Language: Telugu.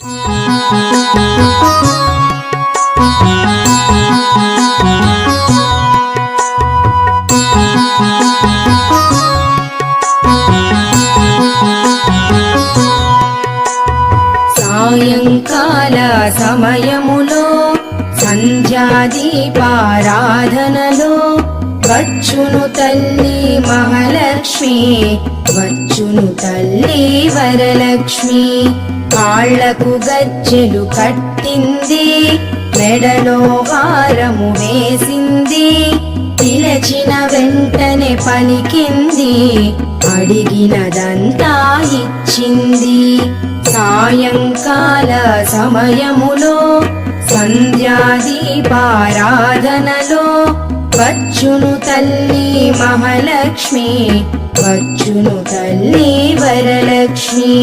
సాయంకాల సమయములో సంధ్యాదీపారాధనలో వచ్చును తల్లి మహాలక్ష్మి, వచ్చును తల్లి వరలక్ష్మి. కాళ్లకు గజ్జెలు కట్టింది, మెడలో హారము వేసింది, పిలచిన వెంటనే పలికింది, అడిగినదంతా ఇచ్చింది. సాయంకాల సమయములో సంధ్యాదీపారాధనలో వచ్చును తల్లి మహాలక్ష్మి, వచ్చును తల్లి వరలక్ష్మి.